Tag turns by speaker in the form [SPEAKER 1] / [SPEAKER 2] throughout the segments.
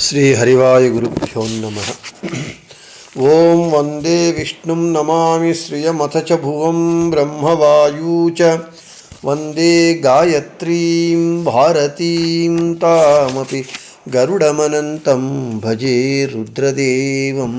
[SPEAKER 1] శ్రీ హరివాయ గురుభ్యో నమః. ఓం వందే విష్ణుం నమామి శ్రియమథ చ భువం బ్రహ్మవాయూ చ వందే గాయత్రీం భారతీం తామపి గరుడమనంతం భజే రుద్రదేవం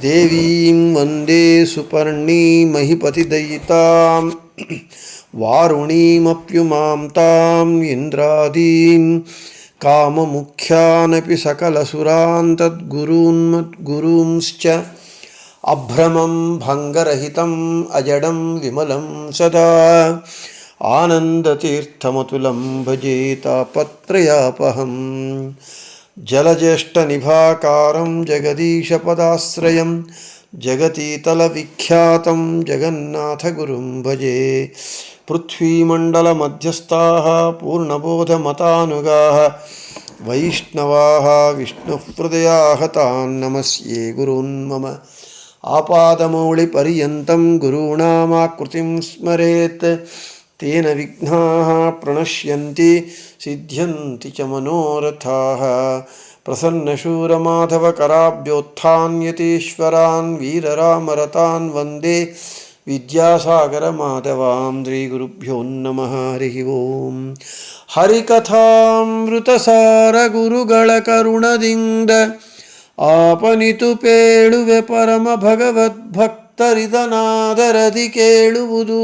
[SPEAKER 1] దేవీం వందే సుపర్ణీమహిపతిదయితాం వారుణీమప్యుమాం తాం ఇంద్రాదీం కామముఖ్యానపి సకలసురాన్ తద్గురూన్మద్గురూంశ్చ అభ్రమం భంగరహితం అజడం విమలం సదా ఆనందతీర్థమతులం భజే తాపత్రయాపహం జలజ్యేష్ఠనిభాకారం జగదీశపదాశ్రయం జగతీతలవిఖ్యాతం జగన్నాథగురుం భజే పృథ్వీమండలమధ్యస్థాః పూర్ణబోధమతానుగాః వైష్ణవాः విష్ణుహృదయాः తాన్ నమస్యే గురూన్ మమ ఆపాదమౌళిపర్యంతం గురూణామాకృతిం స్మరేత్ తేన విఘ్నాః ప్రణశ్యంతి సిద్ధ్యంతి చ మనోరథాః ప్రసన్నశూరమాధవకరాభ్యోత్థాన్యతీశ్వరాన్ వీరరామరతాన్ వందే విద్యాసాగరమాధవాం. శ్రీ గురుభ్యో నమః. హరి ఓం. ಹರಿಕಥಾಮೃತಸಾರ ಗುರುಗಳ ಕರುಣದಿಂದ ಆಪನಿತು ಪೇಳುವೆ ಪರಮ ಭಗವದ್ಭಕ್ತರಿದನಾದರದಿ ಕೇಳುವುದು.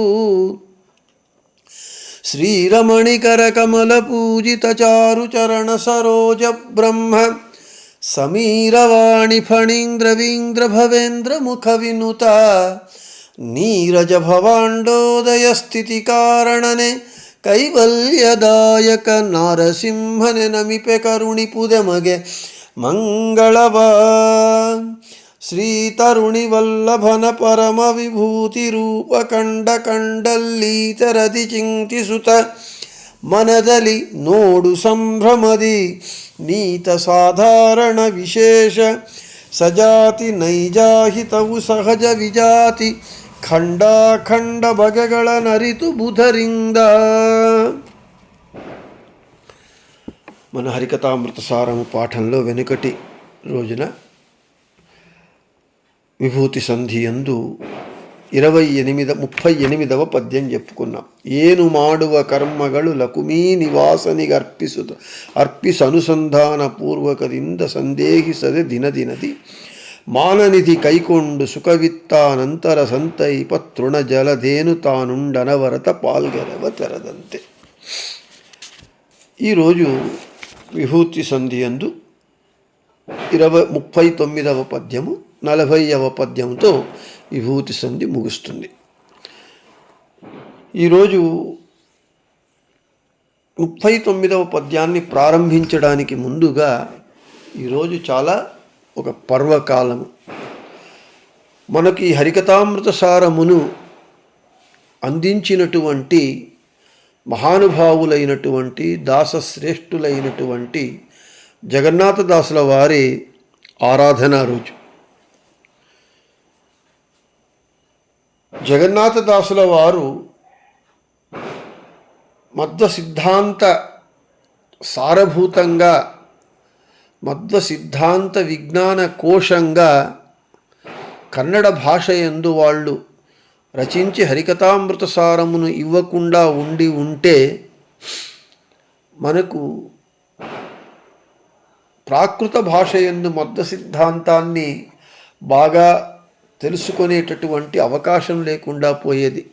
[SPEAKER 1] ಶ್ರೀರಮಣಿಕರ ಕಮಲ ಪೂಜಿತ ಚಾರು ಚರಣ ಸರೋಜ ಬ್ರಹ್ಮ ಸಮೀರವಾಣಿ ಫಣೀಂದ್ರವೀಂದ್ರ ಭವೇಂದ್ರ ಮುಖ ವಿನುತ ನೀರಜ ಭವಾಂಡೋದಯ ಸ್ಥಿತಿ ಕಾರಣನೆ ಕೈವಲ್ಯದಾಯಕ ನಾರಸಿಂಹನೆ ನಮಿಪೆ ಕರುಣಿಪುದೆ ಮಗೆ ಮಂಗಳವ. ಶ್ರೀ ತರುಣಿ ವಲ್ಲಭನ ಪರಮ ವಿಭೂತಿ ರೂಪ ಕಂಡ ಕಂಡಲ್ಲೀತರದಿ ಚಿಂತಿಸುತ್ತ ಮನದಲ್ಲಿ ನೋಡು ಸಂಭ್ರಮದಿ ನೀತ ಸಾಧಾರಣ ವಿಶೇಷ ಸಜಾತಿ ನೈಜಾಹಿತವು ಸಹಜ ವಿಜಾತಿ ಖಂಡಾಖಂಡ ಬಗೆಗಳ ನರಿತು ಬುಧರಿಂದ. మన హరికథామృత సారము పాఠంలో వెనుకటి రోజున విభూతి సంధి యందు 38వ పద్యం చెప్పుకున్నాం. ఏను మాడువ కర్మಗಳು లకుమీ నివాసనిగర్పిಸುತ್ತ ಅರ್ಪಿಸನುಸಂಧಾನ ಪೂರ್ವಕದಿಂದ ಸಂದೇಹಿಸದೆ ದಿನದಿನದಿ ಮಾನನಿಧಿ ಕೈಕೊಂಡು ಸುಖವಿತ್ತಾನಂತರ ಸಂತೈಪ ತೃಣಜಲಧೇನು తానుండనవరత పాల్గెరవ తెరదంతే. ఈరోజు విభూతి సంధి యందు 39వ పద్యము 40వ పద్యంతో విభూతి సంధి ముగుస్తుంది. ఈరోజు 39వ పద్యాన్ని ప్రారంభించడానికి ముందుగా ఈరోజు చాలా ఒక పర్వకాలము. మనకి హరికథామృత సారమును అందించినటువంటి మహానుభావులైనటువంటి దాసశ్రేష్ఠులైనటువంటి జగన్నాథదాసుల వారి ఆరాధన రోజు. జగన్నాథదాసుల వారు మధ్వ సిద్ధాంత సారభూతంగా మధ్వ సిద్ధాంత విజ్ఞాన కోశంగా కన్నడ భాష యందు వాళ్ళు రచించి హరికథామృత సారమును ఇవ్వకుండా ఉంటే మనకు ప్రాకృత భాష యందు మధ్వ సిద్ధాంతాన్ని బాగా తెలుసుకునేటటువంటి అవకాశం లేకుండా పోయేది.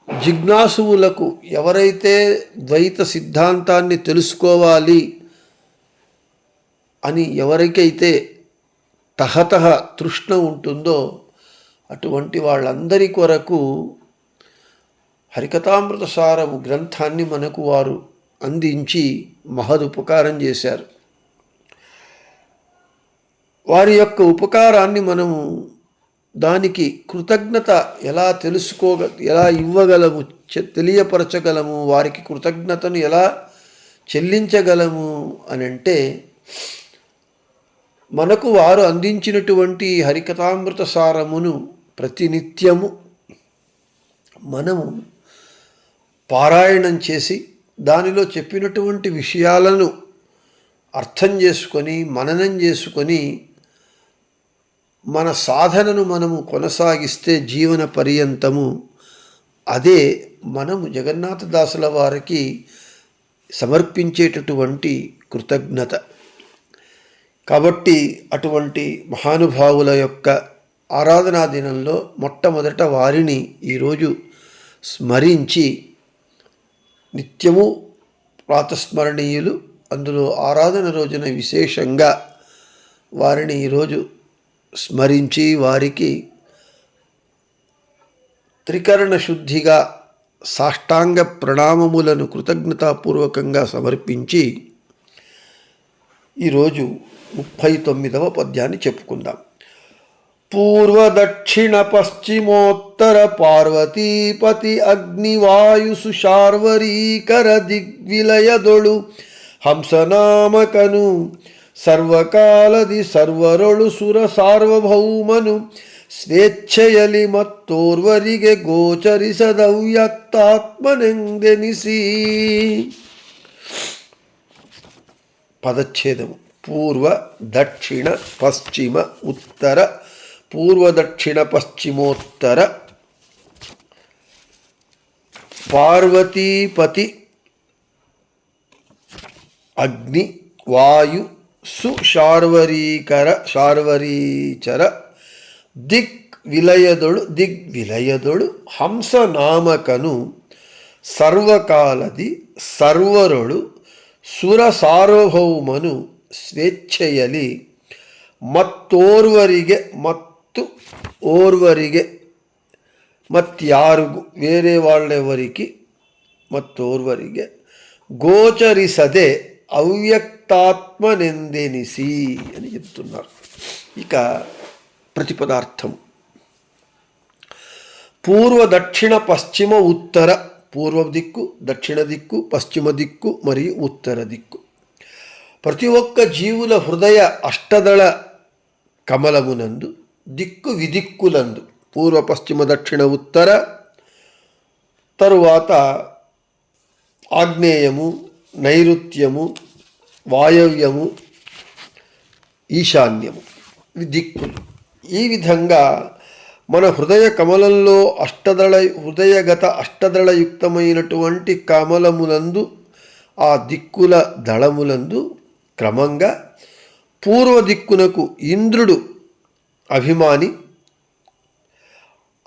[SPEAKER 1] జిజ్ఞాసువులకు ఎవరైతే ద్వైత సిద్ధాంతాన్ని తెలుసుకోవాలి అని ఎవరికైతే తహతహ తృష్ణ ఉంటుందో అటువంటి వాళ్ళందరి కొరకు హరికథామృత సారము గ్రంథాన్ని మనకు వారు అందించి మహదుపకారం చేశారు. వారి యొక్క ఉపకారాన్ని మనము దానికి కృతజ్ఞత ఎలా ఎలా ఇవ్వగలము, తెలియపరచగలము, వారికి కృతజ్ఞతను ఎలా చెల్లించగలము అని అంటే మనకు వారు అందించినటువంటి హరికథామృత సారమును ప్రతినిత్యము మనము పారాయణం చేసి దానిలో చెప్పినటువంటి విషయాలను అర్థం చేసుకొని మననం చేసుకొని మన సాధనను మనము కొనసాగిస్తే జీవన పర్యంతము అదే మనము జగన్నాథదాసుల వారికి సమర్పించేటటువంటి కృతజ్ఞత. కాబట్టి అటువంటి మహానుభావుల యొక్క ఆరాధనా దినంలో మొట్టమొదట వారిని ఈరోజు స్మరించి, నిత్యము ప్రాతస్మరణీయులు, అందులో ఆరాధన రోజున విశేషంగా వారిని ఈరోజు స్మరించి వారికి త్రికరణ శుద్ధిగా సాష్టాంగ ప్రణామములను కృతజ్ఞతాపూర్వకంగా సమర్పించి ఈరోజు 39వ పద్యాన్ని చెప్పుకుందాం. పూర్వ దక్షిణ పశ్చిమోత్తర పార్వతీపతి అగ్నివాయుసు శార్వరీకర దిగ్విలయదొడు హంసనామకను ಸರ್ವಕಾಲದಿ ಸರ್ವರೊಳು ಸುರ ಸಾರ್ವಭೌಮನು ಸ್ವೇಚ್ಛೆಯಲಿ ಮತ್ತೋರ್ವರಿಗೆ ಗೋಚರಿಸದವ್ಯಕ್ತಾತ್ಮನೆಂದೆನಿಸಿ. ಪದಚ್ಛೇದವು ಪೂರ್ವ ದಕ್ಷಿಣ ಪಶ್ಚಿಮ ಉತ್ತರ, ಪೂರ್ವ ದಕ್ಷಿಣ ಪಶ್ಚಿಮೋತ್ತರ, ಪಾರ್ವತೀಪತಿ ಅಗ್ನಿ ವಾಯು ಸುಶಾರ್ವರೀಕರ ಶಾರ್ವರೀಚರ ದಿಗ್ವಿಲಯದೊಳು ಹಂಸನಾಮಕನು ಸರ್ವಕಾಲದಿ ಸರ್ವರೊಳು ಸುರ ಸಾರ್ವಭೌಮನು ಸ್ವೇಚ್ಛೆಯಲಿ ಮತ್ತೋರ್ವರಿಗೆ ಮತ್ಯಾರಿಗೂ వేరే వాళ్ళెవరికి మత్తోర్వರಿಗೆ గోచరిసదే అవ్యక్తాత్మనెందెనిసి అని చెప్తున్నారు. ఇక ప్రతిపదార్థం పూర్వ దక్షిణ పశ్చిమ ఉత్తర, పూర్వ దిక్కు, దక్షిణ దిక్కు, పశ్చిమ దిక్కు మరియు ఉత్తర దిక్కు. ప్రతి ఒక్క జీవుల హృదయ అష్టదళ కమలమునందు దిక్కు విదిక్కులందు పూర్వ పశ్చిమ దక్షిణ ఉత్తర, తరువాత ఆగ్నేయము, నైరుత్యము, వాయవ్యము, ఈశాన్యము దిక్కులు. ఈ విధంగా మన హృదయ కమలంలో హృదయగత అష్టదళయుక్తమైనటువంటి కమలములందు ఆ దిక్కుల దళములందు క్రమంగా పూర్వ దిక్కునకు ఇంద్రుడు అభిమాని,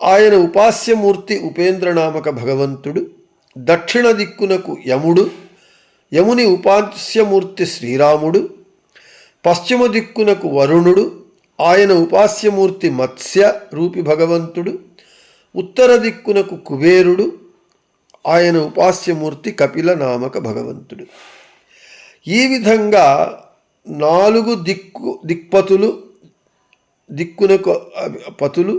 [SPEAKER 1] ఆయన ఉపాస్యమూర్తి ఉపేంద్రనామక భగవంతుడు. దక్షిణ దిక్కునకు యముడు, యముని ఉపాస్యమూర్తి శ్రీరాముడు. పశ్చిమ దిక్కునకు వరుణుడు, ఆయన ఉపాస్యమూర్తి మత్స్య రూపి భగవంతుడు. ఉత్తర దిక్కునకు కుబేరుడు, ఆయన ఉపాస్యమూర్తి కపిల నామక భగవంతుడు. ఈ విధంగా 4 దిక్పతులు, దిక్కునకు పతులు,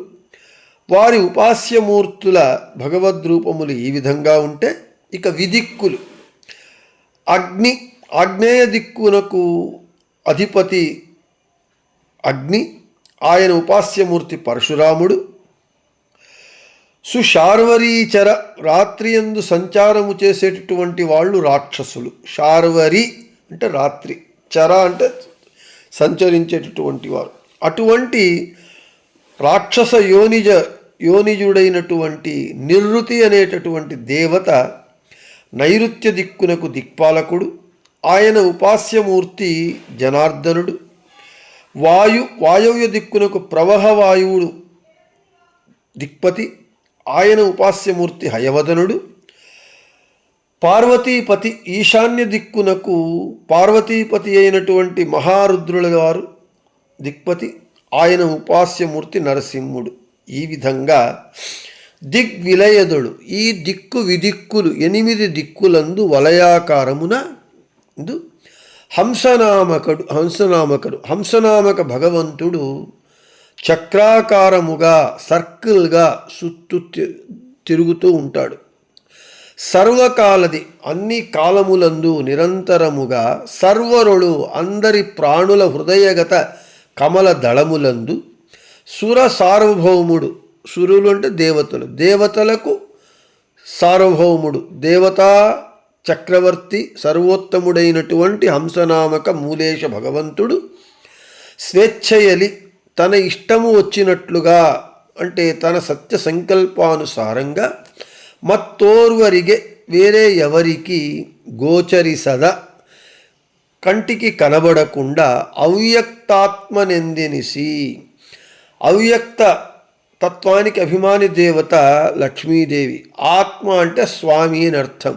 [SPEAKER 1] వారి ఉపాస్యమూర్తుల భగవద్రూపములు ఈ విధంగా ఉంటే, ఇక విదిక్కులు ఆగ్నేయ దిక్కునకు అధిపతి అగ్ని, ఆయన ఉపాస్యమూర్తి పరశురాముడు. సుశార్వరీచర, రాత్రియందు సంచారము చేసేటటువంటి వాళ్ళు రాక్షసులు. శార్వరి అంటే రాత్రి, చర అంటే సంచరించేటటువంటి వారు. అటువంటి రాక్షస యోనిజుడైనటువంటి నిర్వృతి అనేటటువంటి దేవత నైరుత్య దిక్కునకు దిక్పాలకుడు, ఆయన ఉపాస్యమూర్తి జనార్దనుడు. వాయవ్య దిక్కునకు ప్రవహవాయువుడు దిక్పతి, ఆయన ఉపాస్యమూర్తి హయవదనుడు. పార్వతీపతి, ఈశాన్య దిక్కునకు పార్వతీపతి అయినటువంటి మహారుద్రుల వారు దిక్పతి, ఆయన ఉపాస్యమూర్తి నరసింహుడు. ఈ విధంగా దిగ్విలయదుడు, ఈ దిక్కు విదిక్కులు 8 దిక్కులందు వలయాకారమున హంసనామక భగవంతుడు చక్రాకారముగా, సర్కిల్గా తిరుగుతూ ఉంటాడు. సర్వకాలది, అన్ని కాలములందు నిరంతరముగా, సర్వరులు, అందరి ప్రాణుల హృదయగత కమల దళములందు, సుర సార్వభౌముడు, సురులు అంటే దేవతలు, దేవతలకు సార్వభౌముడు, దేవతా చక్రవర్తి సర్వోత్తముడైనటువంటి హంసనామక మూలేశ భగవంతుడు స్వేచ్ఛయలి తన ఇష్టము వచ్చినట్లుగా అంటే తన సత్య సంకల్పానుసారంగా మత్తోర్వరిగే వేరే ఎవరికి గోచరిసద కంటికి కనబడకుండా అవ్యక్తాత్మనెందినిసి అవ్యక్త తత్వానికి అభిమాని దేవత లక్ష్మీదేవి. ఆత్మ అంటే స్వామి అని అర్థం.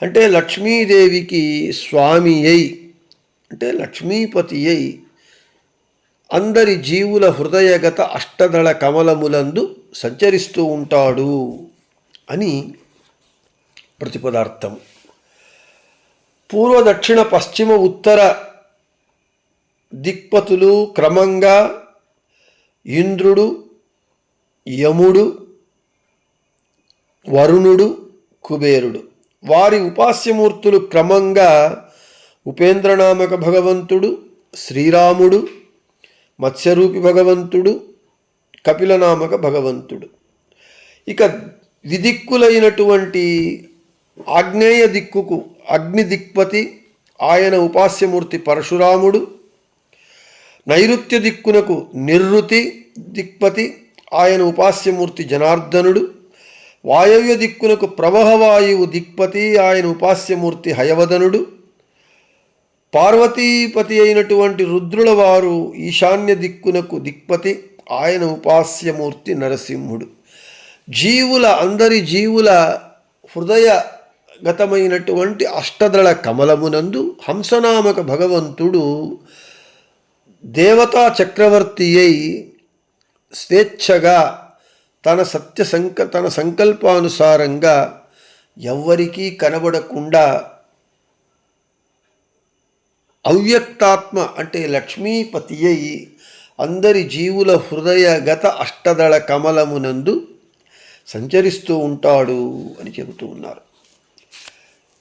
[SPEAKER 1] అంటే లక్ష్మీదేవికి స్వామి అయి అంటే లక్ష్మీపతి అయి అందరి జీవుల హృదయగత అష్టదళ కమలములందు సంచరిస్తూ ఉంటాడు అని ప్రతిపదార్థం. పూర్వ దక్షిణ పశ్చిమ ఉత్తర దిక్పతులు క్రమంగా ఇంద్రుడు, యముడు, వరుణుడు, కుబేరుడు. వారి ఉపాస్యమూర్తులు క్రమంగా ఉపేంద్రనామక భగవంతుడు, శ్రీరాముడు, మత్స్యరూపి భగవంతుడు, కపిలనామక భగవంతుడు. ఇక విదిక్కులైనటువంటి ఆగ్నేయ దిక్కుకు అగ్ని దిక్పతి, ఆయన ఉపాస్యమూర్తి పరశురాముడు. నైరుత్య దిక్కునకు నిర్రుతి దిక్పతి, ఆయన ఉపాస్యమూర్తి జనార్దనుడు. వాయవ్య దిక్కునకు ప్రవహవాయువు దిక్పతి, ఆయన ఉపాస్యమూర్తి హయవదనుడు. పార్వతీపతి అయినటువంటి రుద్రుల వారు ఈశాన్య దిక్కునకు దిక్పతి, ఆయన ఉపాస్యమూర్తి నరసింహుడు. అందరి జీవుల హృదయగతమైనటువంటి అష్టదళ కమలమునందు హంసనామక భగవంతుడు దేవతా చక్రవర్తి అయి స్వేచ్ఛగా తన సంకల్పానుసారంగా ఎవ్వరికీ కనబడకుండా అవ్యక్తాత్మ అంటే లక్ష్మీపతి అయి అందరి జీవుల హృదయగత అష్టదళ కమలమునందు సంచరిస్తూ ఉంటాడు అని చెబుతూ ఉన్నారు.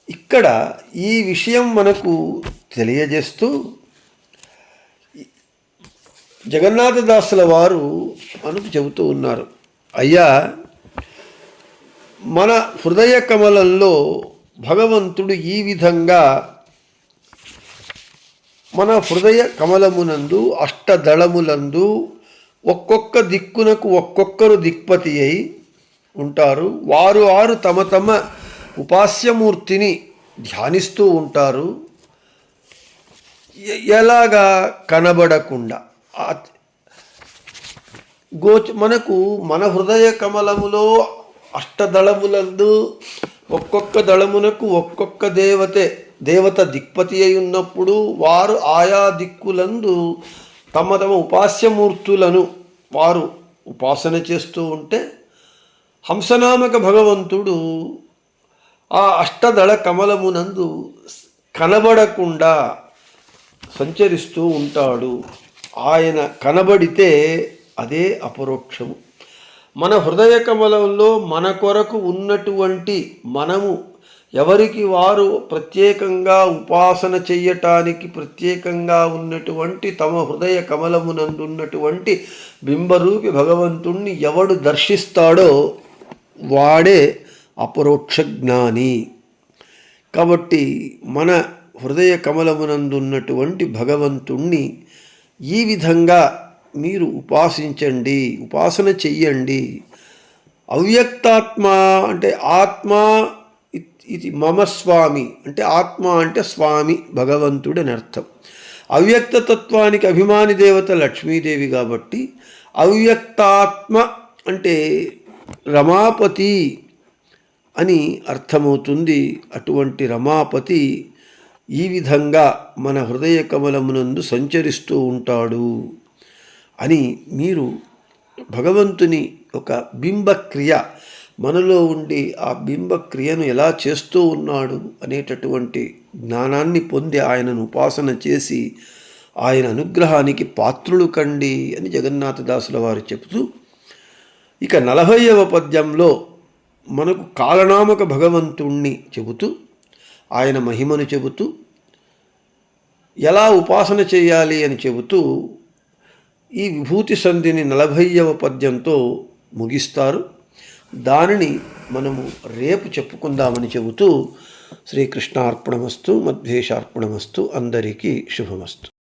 [SPEAKER 1] ఇక్కడ ఈ విషయం మనకు తెలియజేస్తూ జగన్నాథదాసుల వారు మనకు చెబుతూ ఉన్నారు, అయ్యా మన హృదయ కమలంలో భగవంతుడు ఈ విధంగా మన హృదయ కమలమునందు అష్టదళములందు ఒక్కొక్క దిక్కునకు ఒక్కొక్కరు దిక్పతి అయి ఉంటారు. వారు తమ తమ ఉపాస్యమూర్తిని ధ్యానిస్తూ ఉంటారు. ఎలాగా కనబడకుండా మనకు మన హృదయ కమలములో అష్టదళములందు ఒక్కొక్క దళమునకు ఒక్కొక్క దేవత దిక్పతి అయి ఉన్నప్పుడు వారు ఆయా దిక్కులందు తమ తమ ఉపాస్యమూర్తులను వారు ఉపాసన చేస్తూ ఉంటే హంసనామక భగవంతుడు ఆ అష్టదళ కమలమునందు కనబడకుండా సంచరిస్తూ ఉంటాడు. ఆయన కనబడితే అదే అపరోక్షము. మన హృదయ కమలంలో మన కొరకు ఉన్నటువంటి మనము ఎవరికి వారు ప్రత్యేకంగా ఉపాసన చెయ్యటానికి ప్రత్యేకంగా ఉన్నటువంటి తమ హృదయ కమలమునందున్నటువంటి బింబరూపి భగవంతుణ్ణి ఎవడు దర్శిస్తాడో వాడే అపరోక్ష జ్ఞాని. కాబట్టి మన హృదయ కమలమునందున్నటువంటి భగవంతుణ్ణి ఈ విధంగా మీరు ఉపాసించండి, ఉపాసన చెయ్యండి. అవ్యక్తాత్మ అంటే ఆత్మ ఇది మమ స్వామి అంటే ఆత్మ అంటే స్వామి భగవంతుడు అని అర్థం. అవ్యక్తతత్వానికి అభిమాని దేవత లక్ష్మీదేవి కాబట్టి అవ్యక్తాత్మ అంటే రమాపతి అని అర్థమవుతుంది. అటువంటి రమాపతి ఈ విధంగా మన హృదయ కమలమునందు సంచరిస్తూ ఉంటాడు అని మీరు భగవంతుని ఒక బింబక్రియ మనలో ఉండి ఆ బింబక్రియను ఎలా చేస్తూ ఉన్నాడు అనేటటువంటి జ్ఞానాన్ని పొంది ఆయనను ఉపాసన చేసి ఆయన అనుగ్రహానికి పాత్రులు కండి అని జగన్నాథదాసుల వారు చెబుతూ ఇక 40వ పద్యంలో మనకు కాలనామక భగవంతుణ్ణి చెబుతూ ఆయన మహిమను చెబుతూ ఎలా ఉపాసన చేయాలి అని చెబుతూ ఈ విభూతి సంధిని 40వ పద్యంతో ముగిస్తారు. దానిని మనము రేపు చెప్పుకుందామని చెబుతూ శ్రీకృష్ణార్పణమస్తు, మధ్వేషార్పణమస్తు. అందరికీ శుభమస్తు.